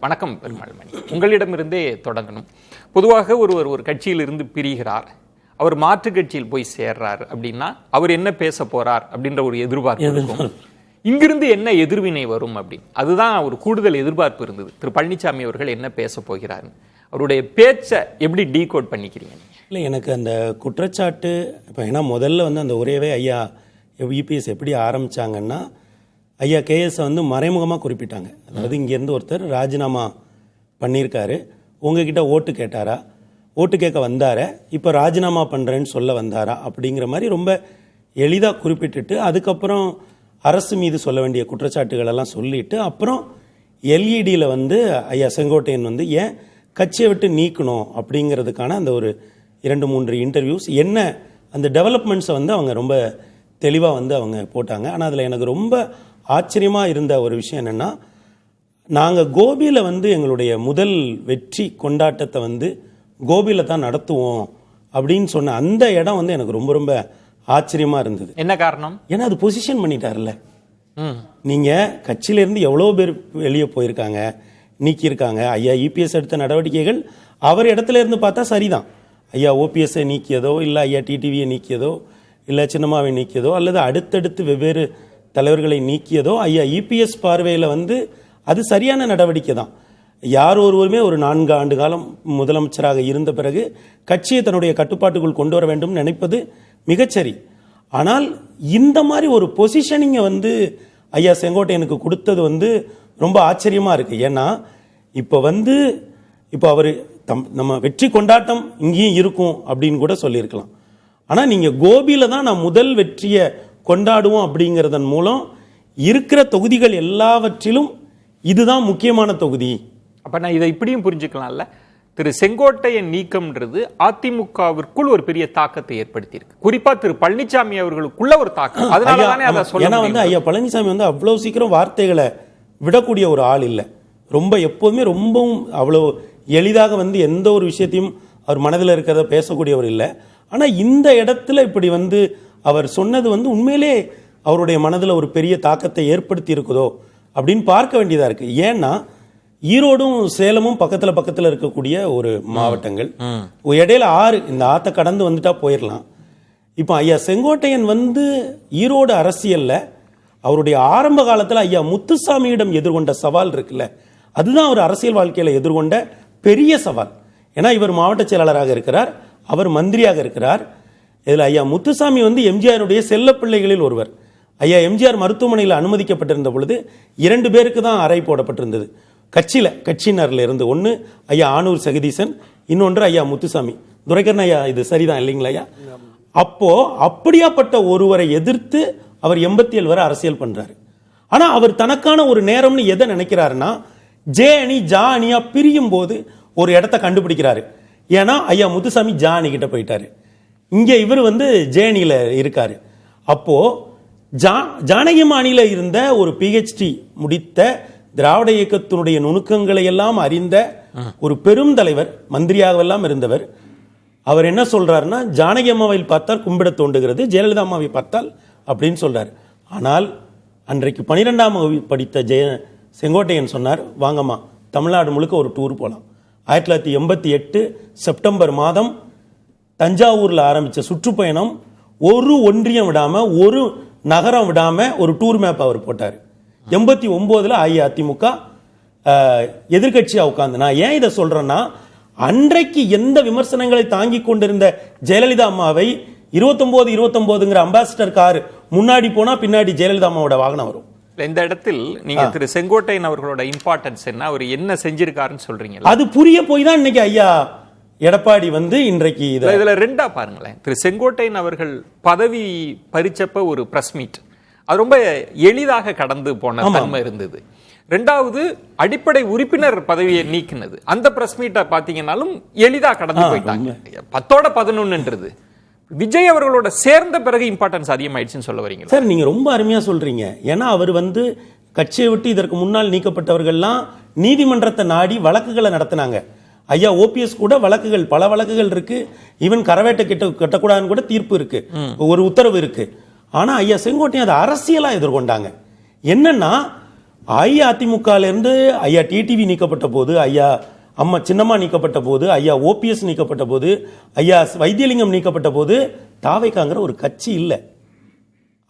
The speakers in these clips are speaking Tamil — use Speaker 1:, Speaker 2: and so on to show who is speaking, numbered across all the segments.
Speaker 1: வணக்கம் பெருமாள் மணி. உங்களிடமிருந்தே தொடங்கணும். பொதுவாக ஒருவர் ஒரு கட்சியிலிருந்து பிரிகிறார், அவர் மாற்று கட்சியில் போய் சேர்றார் அப்படின்னா அவர் என்ன பேச போறார் அப்படின்ற ஒரு எதிர்பார்ப்பு இருக்கும். இங்கிருந்து என்ன எதிர்வினை வரும் அப்படின்னு அதுதான் ஒரு கூடுதல் எதிர்பார்ப்பு இருந்தது. திரு பழனிசாமி அவர்கள் என்ன பேச போகிறார், அவருடைய பேச்சை எப்படி டீகோட் பண்ணிக்கிறீங்க?
Speaker 2: இல்லை, எனக்கு அந்த குற்றச்சாட்டு இப்போ ஏன்னா முதல்ல அந்த உரையவே ஐயா இபிஎஸ் எப்படி ஆரம்பித்தாங்கன்னா, ஐயா கேஎஸை மறைமுகமாக குறிப்பிட்டாங்க. அதாவது இங்கேருந்து ஒருத்தர் ராஜினாமா பண்ணியிருக்காரு, உங்ககிட்ட ஓட்டு கேட்டாரா, ஓட்டு கேட்க வந்தாரா, இப்போ ராஜினாமா பண்ணுறேன்னு சொல்ல வந்தாரா அப்படிங்கிற மாதிரி ரொம்ப எளிதாக குறிப்பிட்டுட்டு அதுக்கப்புறம் அரசு மீது சொல்ல வேண்டிய குற்றச்சாட்டுகளெல்லாம் சொல்லிட்டு அப்புறம் எல்இடியில் ஐயா செங்கோட்டையன் ஏன் கட்சியை விட்டு நீக்கணும் அப்படிங்கிறதுக்கான அந்த ஒரு 2-3 இன்டர்வியூஸ் என்ன அந்த டெவலப்மெண்ட்ஸை அவங்க ரொம்ப தெளிவாக அவங்க போட்டாங்க. ஆனால் அதில் எனக்கு ரொம்ப ஆச்சரியமாக இருந்த ஒரு விஷயம் என்னென்னா, நாங்கள் கோபியில் எங்களுடைய முதல் வெற்றி கொண்டாட்டத்தை கோபியில் தான் நடத்துவோம் அப்படின்னு சொன்ன அந்த இடம் எனக்கு ரொம்ப ரொம்ப ஆச்சரியமாக இருந்தது.
Speaker 1: என்ன காரணம்?
Speaker 2: ஏன்னா அது பொசிஷன் பண்ணிட்டார்ல. நீங்கள் கட்சியிலேருந்து எவ்வளோ பேர் வெளியே போயிருக்காங்க, நீக்கியிருக்காங்க. ஐயா இபிஎஸ் எடுத்த நடவடிக்கைகள் அவர் இடத்துல இருந்து பார்த்தா சரிதான். ஐயா ஓபிஎஸ்ஐ நீக்கியதோ, இல்லை ஐயா டிடிவியை நீக்கியதோ, இல்லை சின்னம்மாவை நீக்கியதோ, அல்லது அடுத்தடுத்து வெவ்வேறு தலைவர்களை நீக்கியதோ ஐயா இபிஎஸ் பார்வையில் அது சரியான நடவடிக்கை தான். யார் ஒருவருமே ஒரு 4 ஆண்டு காலம் முதலமைச்சராக இருந்த பிறகு கட்சியை தன்னுடைய கட்டுப்பாட்டுக்குள் கொண்டு வர வேண்டும் நினைப்பது மிகச்சரி. ஆனால் இந்த மாதிரி ஒரு பொசிஷனிங்கை ஐயா செங்கோட்டையனுக்கு கொடுத்தது ரொம்ப ஆச்சரியமாக இருக்குது. ஏன்னா இப்போ அவர் நம்ம வெற்றி கொண்டாட்டம் இங்கேயும் இருக்கும் அப்படின்னு கூட சொல்லியிருக்கலாம். ஆனால் நீங்கள் கோபியில் தான் நான் முதல் வெற்றியை கொண்டாடுவோம் அப்படிங்கிறதன் மூலம் இருக்கிற தொகுதிகள் எல்லாவற்றிலும் இதுதான் முக்கியமான தொகுதி.
Speaker 1: அப்போ நான் இதை இப்படியும் புரிஞ்சுக்கலாம்ல, திரு செங்கோட்டையன் நீக்கம்ன்றது அதிமுகவிற்குள் ஒரு பெரிய தாக்கத்தை ஏற்படுத்தியிருக்கு, குறிப்பா திரு பழனிசாமி அவர்களுக்குள்ள ஒரு தாக்கம்.
Speaker 2: ஏன்னா ஐயா பழனிசாமி அவ்வளவு சீக்கிரம் வார்த்தைகளை விடக்கூடிய ஒரு ஆள் இல்லை. ரொம்ப எப்போதுமே ரொம்பவும் அவ்வளோ எளிதாக எந்த ஒரு விஷயத்தையும் அவர் மனதில் இருக்கிறத பேசக்கூடியவர் இல்லை. ஆனால் இந்த இடத்துல இப்படி அவர் சொன்னது உண்மையிலே அவருடைய மனதில் ஒரு பெரிய தாக்கத்தை ஏற்படுத்தி இருக்குதோ அப்படின்னு பார்க்க வேண்டியதாக இருக்குது. ஏன்னா ஈரோடும் சேலமும் பக்கத்தில் இருக்கக்கூடிய ஒரு மாவட்டங்கள், இடையில ஆறு, இந்த ஆற்றை கடந்து வந்துட்டா போயிடலாம். இப்போ ஐயா செங்கோட்டையன் ஈரோடு அரசியலில் அவருடைய ஆரம்ப காலத்தில் ஐயா முத்துசாமியிடம் எதிர்கொண்ட சவால் இருக்குல்ல, அதுதான் அவர் அரசியல் வாழ்க்கையில் எதிர்கொண்ட பெரிய சவால். ஏன்னா இவர் மாவட்ட செயலாளராக இருக்கிறார், அவர் மந்திரியாக இருக்கிறார். இதில் ஐயா முத்துசாமி எம்ஜிஆருடைய செல்ல பிள்ளைகளில் ஒருவர். ஐயா எம்ஜிஆர் மருத்துவமனையில் அனுமதிக்கப்பட்டிருந்த பொழுது 2 பேருக்கு தான் அறை போடப்பட்டிருந்தது கட்சியினர்ல இருந்து. ஒன்று ஐயா ஆனூர் சகதீசன், இன்னொன்று ஐயா முத்துசாமி. துரைக்கண்ண ஐயா, இது சரிதான் இல்லைங்களா ஐயா? அப்போ அப்படியாப்பட்ட ஒருவரை எதிர்த்து அவர் 87 வரை அரசியல் பண்றாரு. ஆனா அவர் தனக்கான ஒரு நேரம்னு எதை நினைக்கிறாருன்னா, ஜே அணி ஜா அணியா பிரியும் போது ஒரு இடத்த கண்டுபிடிக்கிறாரு. ஏன்னா ஐயா முத்துசாமி ஜா அணி கிட்ட போயிட்டாரு, இங்க இவர் ஜே அணியில இருக்காரு. அப்போ ஜானகியம் அணியில இருந்த ஒரு பிஹெச்டி முடித்த திராவிட இயக்கத்தினுடைய நுணுக்கங்களை எல்லாம் அறிந்த ஒரு பெரும் தலைவர், மந்திரியாகவெல்லாம் இருந்தவர், அவர் என்ன சொல்றாருன்னா, ஜானகி அம்மாவை பார்த்தால் கும்பிட தோண்டுகிறது, ஜெயலலிதா அம்மாவை பார்த்தால் அப்படின்னு சொல்றாரு. ஆனால் அன்றைக்கு 12ஆம் வகுப்பு படித்த செங்கோட்டையன் சொன்னார், வாங்கம்மா தமிழ்நாடு முழுக்க ஒரு டூர் போகலாம். 1988 செப்டம்பர் மாதம் தஞ்சாவூர்ல ஆரம்பிச்ச சுற்றுப்பயணம் ஒரு ஒன்றியம் விடாம, ஒரு நகரம் விடாம ஒரு டூர் மேப் அவர் போட்டார். 89ல் அஇஅதிமுக எதிர்கட்சியா உட்கார்ந்து. நான் ஏன் இதை சொல்றேன்னா, அன்றைக்கு எந்த விமர்சனங்களை தாங்கி கொண்டிருந்த ஜெயலலிதா அம்மாவை 29 அம்பாசிடர் கார் முன்னாடி போனா பின்னாடி ஜெயலலிதா அம்மாவோட வாகனம் வரும்.
Speaker 1: இந்த இடத்தில் நீங்க திரு செங்கோட்டையன் அவர்களோட இம்பார்ட்டன்ஸ் என்ன, அவர் என்ன செஞ்சிருக்காருன்னு சொல்றீங்க,
Speaker 2: அது புரிய போய் தான் இன்னைக்கு ஐயா எடப்பாடி இன்றைக்கு
Speaker 1: இதுல ரெண்டா பாருங்களேன். திரு செங்கோட்டையன் அவர்கள் பதவி பறிச்சப்ப ஒரு பிரஸ் மீட், அது ரொம்ப எளிதாக கடந்து போன தன்மை இருந்தது. ரெண்டாவது அடிப்படை உறுப்பினர் பதவியை நீக்கினது, அந்த பிரஸ் மீட்டை பாத்தீங்கன்னாலும் எளிதா கடந்து போயிட்டாங்க. 10-11 விஜய் அவர்களோட சேர்ந்த பிறகு இம்பார்ட்டன்ஸ் அதிகமாயிடுச்சுன்னு சொல்ல வரீங்க
Speaker 2: சார்? நீங்க ரொம்ப அருமையா சொல்றீங்க. ஏன்னா அவர் கட்சியை விட்டு இதற்கு முன்னால் நீக்கப்பட்டவர்கள்லாம் நீதிமன்றத்தை நாடி வழக்குகளை நடத்தினாங்க. ஐயா ஓபிஎஸ் கூட வழக்குகள், பல வழக்குகள் இருக்கு. ஈவன் கரவேட்டை கட்டக்கூடாதுன்னு கூட தீர்ப்பு இருக்கு, ஒரு உத்தரவு இருக்கு. ஆனா ஐயா செங்கோட்டையன் அதை அரசியலா எதிர்கொண்டாங்க. என்னன்னா அஇஅதிமுகல இருந்து ஐயா டிடிவி நீக்கப்பட்ட போது, ஐயா அம்மா சின்னம்மா நீக்கப்பட்ட போது, ஐயா ஓபிஎஸ் நீக்கப்பட்ட போது, ஐயா வைத்தியலிங்கம் நீக்கப்பட்ட போது தாவேகாங்கிற ஒரு கட்சி இல்லை.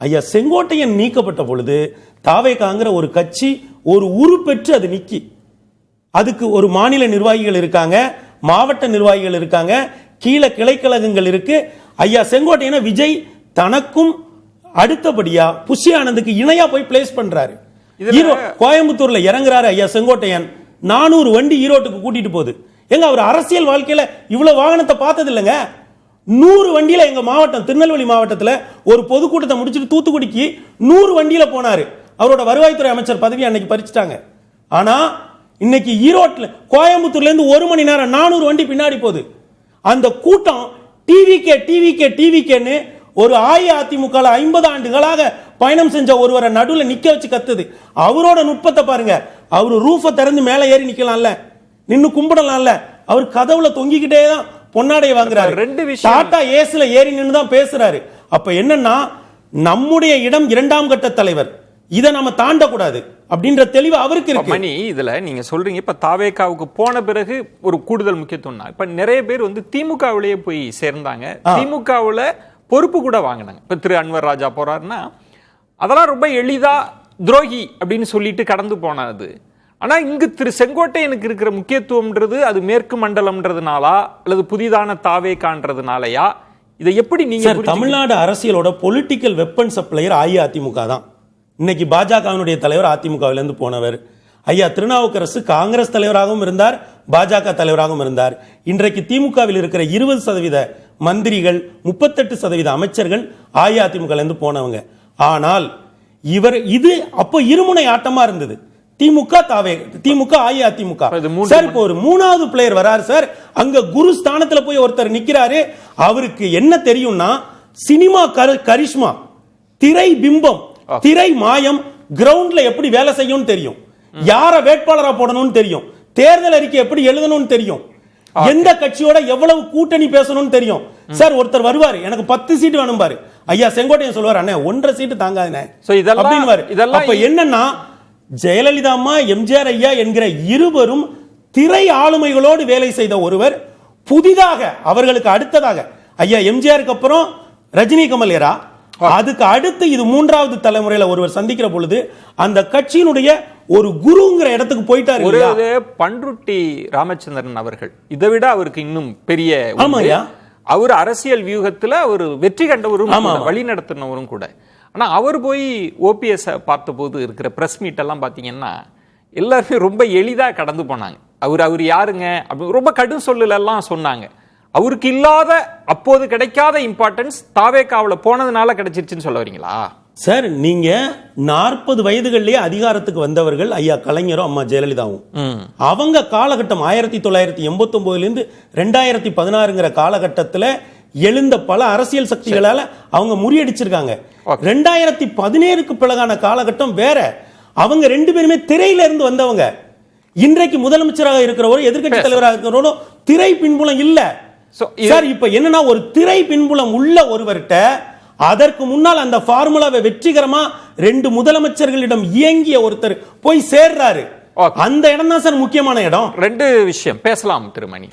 Speaker 2: ஐயா செங்கோட்டையன் நீக்கப்பட்ட பொழுது தாவேகாங்கிற ஒரு கட்சி ஒரு உருப்பெற்று அது நிக்கி. அதுக்கு ஒரு மாநில நிர்வாகிகள் இருக்காங்க, மாவட்ட நிர்வாகிகள் இருக்காங்க, கீழே கிளைக்கழகங்கள் இருக்கு. ஐயா செங்கோட்டையனை விஜய் தனக்கும் அடுத்தபடியா புஷி ஆனந்துக்கு இணையா போய் பிளேஸ் பண்றாரு. கோயம்புத்தூர்ல இறங்குறாரு ஐயா செங்கோட்டையன், 400 வண்டி ஈரோட்டுக்கு கூட்டிட்டு போகுது. எங்க அவர் அரசியல் வாழ்க்கையில இவ்வளவு வாகனத்தை பார்த்தது இல்லைங்க. 100 வண்டியில எங்க மாவட்டம் திருநெல்வேலி மாவட்டத்துல ஒரு பொதுக்கூட்டத்தை முடிச்சுட்டு தூத்துக்குடிக்கு 100 வண்டியில போனாரு. அவரோட வருவாய்த்துறை அமைச்சர் பதவி அன்னைக்கு பறிச்சுட்டாங்க. ஆனா இன்னைக்கு ஈரோட்ல கோயம்புத்தூர்ல இருந்து 1 மணி நேரம் 400 வண்டி பின்னாடி போகுது. அந்த கூட்டம் டிவிகேன்னு ஒரு அஇஅதிமுக 50 ஆண்டுகளாக பயணம் செஞ்ச ஒருவரை நடுவில் நிக்க வச்சு கத்துது. அவரோட நுட்பத்தை பாருங்க. அவரு ரூஃபை திறந்து மேல ஏறி நிக்கலாம்ல, நின்னு கும்பிடலாம்ல. அவர் கதவுல தொங்கிக்கிட்டே தான் பொன்னாடைய வாங்குறாரு. டாடா ஏஸ்ல ஏறி நின்னு தான் பேசுறாரு. அப்ப என்னன்னா, நம்முடைய இடம் 2ஆம் கட்ட தலைவர், இதை நம்ம தாண்டக்கூடாது அப்படின்ற தெளிவு அவருக்கு இருக்கு.
Speaker 1: மணி, இதுல நீங்க சொல்றீங்க இப்ப தாவேகாவுக்கு போன பிறகு ஒரு கூடுதல் முக்கியத்துவம். இப்ப நிறைய பேர் வந்து திமுகவிலேயே போய் சேர்ந்தாங்க, திமுகவுல பொறுப்பு கூட வாங்கினாங்க. இப்ப திரு அன்வர் ராஜா போறாருன்னா அதெல்லாம் ரொம்ப எளிதா துரோகி அப்படின்னு சொல்லிட்டு கடந்து போனது. ஆனா இங்கு திரு செங்கோட்டையனுக்கு இருக்கிற முக்கியத்துவம்ன்றது அது மேற்கு மண்டலம்ன்றதுனாலா அல்லது புதிதான தாவேகான்றதுனாலயா? இதை எப்படி நீங்க
Speaker 2: தமிழ்நாடு அரசியலோட பொலிட்டிக்கல் வெப்பன் சப்ளையர் அஇஅதிமுக தான். இன்னைக்கு பாஜகவினுடைய தலைவர் அதிமுகவிலிருந்து போனவர். ஐயா திருநாவுக்கரசு காங்கிரஸ் தலைவராகவும் இருந்தார், பாஜக தலைவராகவும் இருந்தார். இன்றைக்கு திமுகவில் இருக்கிற 20% மந்திரிகள், 38% அமைச்சர்கள் அஇஅதிமுகவிலிருந்து போனவங்க. ஆனால் இவர் இது அப்போ இருமுனை ஆட்டமா இருந்தது. திமுக அஇஅதிமுக. சார் இப்போ ஒரு 3வது பிளேயர் வராரு சார். அங்க குரு ஸ்தானத்துல போய் ஒருத்தர் நிக்கிறாரு. அவருக்கு என்ன தெரியும்னா, சினிமா கரிஷ்மா, திரை பிம்பம், திரை மாயம் கிரவுண்ட்ல எப்படி வேலை செய்யும் தெரியும், யார வேட்பாளரா போடணும்னு தெரியும், தேர்தல் அறிக்கை எப்படி எழுதணும்னு தெரியும், எந்த கட்சியோட எவ்வளவு கூட்டணி பேசணும்னு தெரியும். சார் ஒருத்தர் வருவாரு, எனக்கு 10 சீட் வேணும் பாரு. ஐயா செங்கோட்டையன் சொல்வார், அண்ணே 1.5 சீட் தாங்காதே. அப்ப என்னன்னா, ஜெயலலிதா அம்மா, எம்ஜிஆர் ஐயா என்கிற இருவரும் திரை ஆளுமைகளோடு வேலை செய்த ஒருவர். புதிதாக அவர்களுக்கு அடுத்ததாக ஐயா எம்ஜிஆருக்கு அப்புறம் ரஜினி கமல் ஏரா, அதுக்கு அடுத்து இது 3வது தலைமுறையில ஒருவர் சந்திக்கிற பொழுது அந்த கட்சியினுடைய ஒரு குருங்கிற இடத்துக்கு போயிட்டாரு.
Speaker 1: ஒரு பண்ருட்டி ராமச்சந்திரன் அவர்கள் இதை விட அவருக்கு இன்னும் பெரிய, அவர் அரசியல் வியூகத்துல ஒரு வெற்றி கண்டவரும் வழி நடத்தினவரும் கூட. ஆனா அவர் போய் ஓபிஎஸ் பார்த்த போது இருக்கிற பிரஸ் மீட் எல்லாம் பாத்தீங்கன்னா எல்லாருமே ரொம்ப எளிதா கடந்து போனாங்க. அவர் யாருங்க அப்படி ரொம்ப கடும் சொல்லல எல்லாம் சொன்னாங்க. அவருக்கு இல்லாத, அப்போது கிடைக்காத இம்பார்ட்டன்ஸ் தாவேகாவுல போனதுனால கிடைச்சிருச்சுன்னு சொல்ல வரீங்களா?
Speaker 2: சார் நீங்க 40 வயதுகளிலேயே அதிகாரத்துக்கு வந்தவர்கள் ஐயா கலைஞரும் அம்மா ஜெயலலிதாவும். அவங்க காலகட்டம் 1989 2016 காலகட்டத்தில் எழுந்த பல அரசியல் சக்திகளால அவங்க முறியடிச்சிருக்காங்க. 2017க்கு பிறகான காலகட்டம் வேற. அவங்க 2 பேருமே திரையில இருந்து வந்தவங்க. இன்றைக்கு முதலமைச்சராக இருக்கிறவரும் எதிர்கட்சி தலைவராக இருக்கிறவரும் திரை பின்புலம் இல்ல. சார் இப்ப என்னன்னா, ஒரு திரை பின்புலம் உள்ள ஒருவர்கிட்ட அதற்கு முன்னால் அந்த ஃபார்முலாவை வெற்றிகரமா 2 முதலமைச்சர்களிடம் இயங்கிய ஒருத்தர் போய் சேர்றாரு. அந்த இடம் தான் சார் முக்கியமான இடம்.
Speaker 1: 2 விஷயம் பேசலாம் திருமணி.